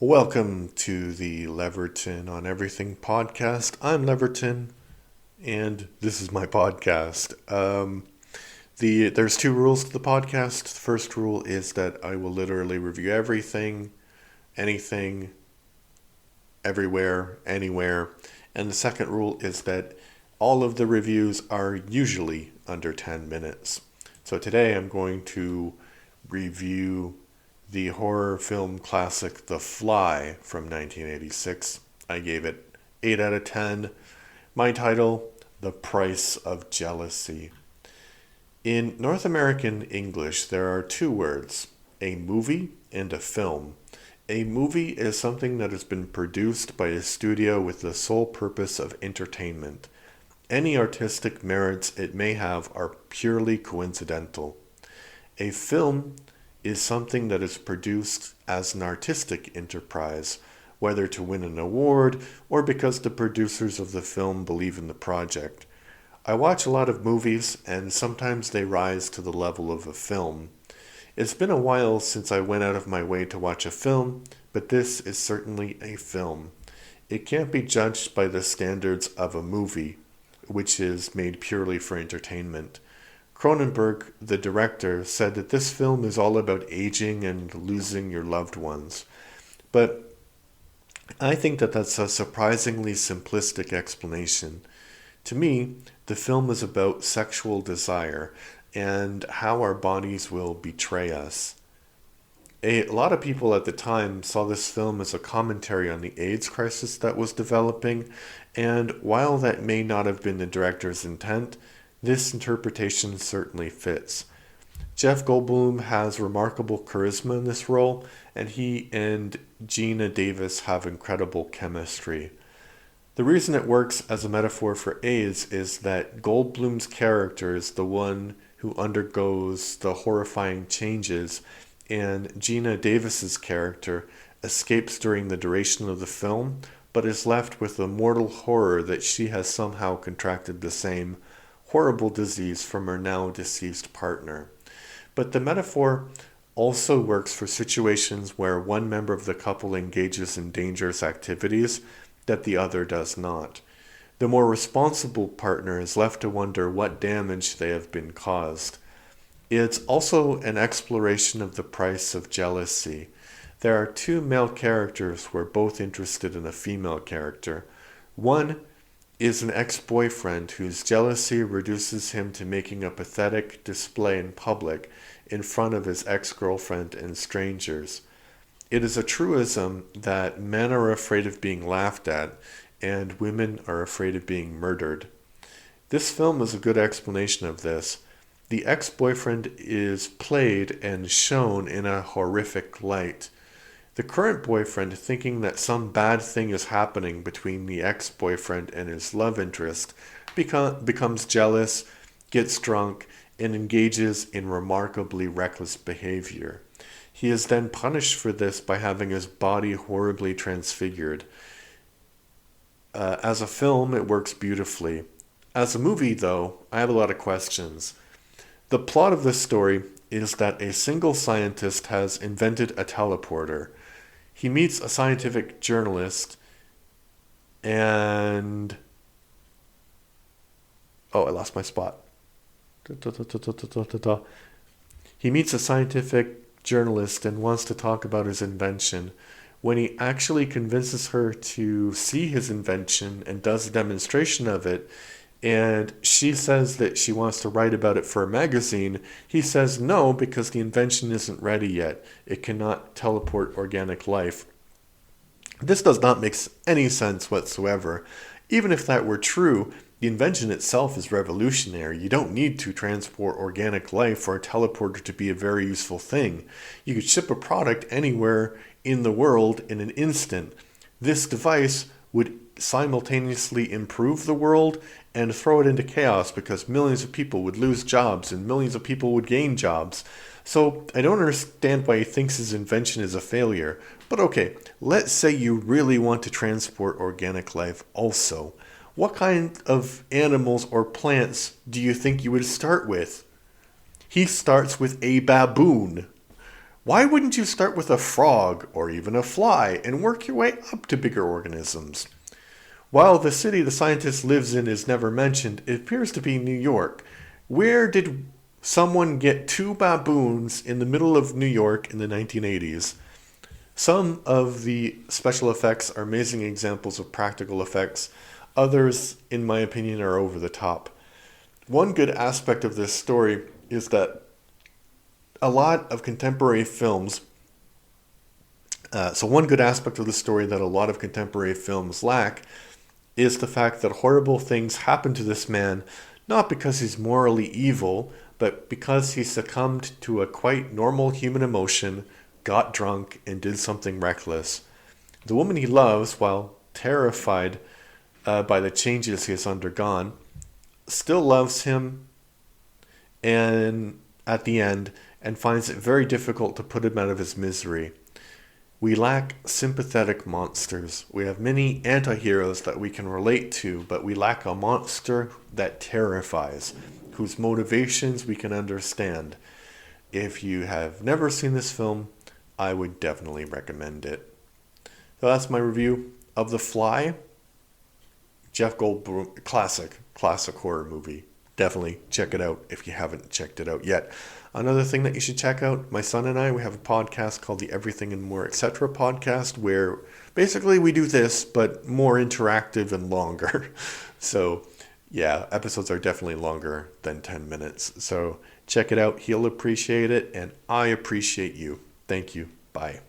Welcome to the Leverton on Everything podcast. I'm Leverton, and this is my podcast. There's two rules to the podcast. The first rule is that I will literally review everything, anything, everywhere, anywhere. And the second rule is that all of the reviews are usually under 10 minutes. So today I'm going to review the horror film classic The Fly from 1986. I gave it 8 out of 10. My title, The Price of Jealousy. In North American English, there are two words, a movie and a film. A movie is something that has been produced by a studio with the sole purpose of entertainment. Any artistic merits it may have are purely coincidental. A film is something that is produced as an artistic enterprise, whether to win an award or because the producers of the film believe in the project. I watch a lot of movies, and sometimes they rise to the level of a film. It's been a while since I went out of my way to watch a film, but this is certainly a film. It can't be judged by the standards of a movie, which is made purely for entertainment. Cronenberg, the director, said that this film is all about aging and losing your loved ones. But I think that that's a surprisingly simplistic explanation. To me, the film is about sexual desire and how our bodies will betray us. A lot of people at the time saw this film as a commentary on the AIDS crisis that was developing, and while that may not have been the director's intent, this interpretation certainly fits. Jeff Goldblum has remarkable charisma in this role, and he and Geena Davis have incredible chemistry. The reason it works as a metaphor for AIDS is that Goldblum's character is the one who undergoes the horrifying changes, and Geena Davis's character escapes during the duration of the film, but is left with the mortal horror that she has somehow contracted the same horrible disease from her now deceased partner. But the metaphor also works for situations where one member of the couple engages in dangerous activities that the other does not. The more responsible partner is left to wonder what damage they have been caused. It's also an exploration of the price of jealousy. There are two male characters who are both interested in a female character. One is an ex-boyfriend whose jealousy reduces him to making a pathetic display in public in front of his ex-girlfriend and strangers. It is a truism that men are afraid of being laughed at and women are afraid of being murdered. This film is a good explanation of this. The ex-boyfriend is played and shown in a horrific light. The current boyfriend, thinking that some bad thing is happening between the ex-boyfriend and his love interest, becomes jealous, gets drunk, and engages in remarkably reckless behavior. He is then punished for this by having his body horribly transfigured. As a film, it works beautifully. As a movie, though, I have a lot of questions. The plot of this story is that a single scientist has invented a teleporter. He meets a scientific journalist and... Oh, I lost my spot. He meets a scientific journalist and wants to talk about his invention. When he actually convinces her to see his invention and does a demonstration of it, and she says that she wants to write about it for a magazine, he says no because the invention isn't ready yet. It cannot teleport organic life. This does not make any sense whatsoever. Even if that were true, the invention itself is revolutionary. You don't need to transport organic life for a teleporter to be a very useful thing. You could ship a product anywhere in the world in an instant. This device would simultaneously improve the world and throw it into chaos because millions of people would lose jobs and millions of people would gain jobs. So I don't understand why he thinks his invention is a failure. But okay, let's say you really want to transport organic life also. What kind of animals or plants do you think you would start with? He starts with a baboon. Why wouldn't you start with a frog or even a fly and work your way up to bigger organisms? While the city the scientist lives in is never mentioned, it appears to be New York. Where did someone get two baboons in the middle of New York in the 1980s? Some of the special effects are amazing examples of practical effects. Others, in my opinion, are over the top. One good aspect of this story is that a lot of contemporary films one good aspect of the story that a lot of contemporary films lack is the fact that horrible things happen to this man, not because he's morally evil, but because he succumbed to a quite normal human emotion, got drunk, and did something reckless. The woman he loves, while terrified by the changes he has undergone, still loves him and at the end and finds it very difficult to put him out of his misery. We lack sympathetic monsters. We have many anti-heroes that we can relate to, but we lack a monster that terrifies, whose motivations we can understand. If you have never seen this film, I would definitely recommend it. So that's my review of The Fly. Jeff Goldblum, classic horror movie. Definitely check it out if you haven't checked it out yet. Another thing that you should check out, my son and I, we have a podcast called the Everything and More Etc. podcast, where basically we do this, but more interactive and longer. So yeah, episodes are definitely longer than 10 minutes. So check it out. He'll appreciate it, and I appreciate you. Thank you. Bye.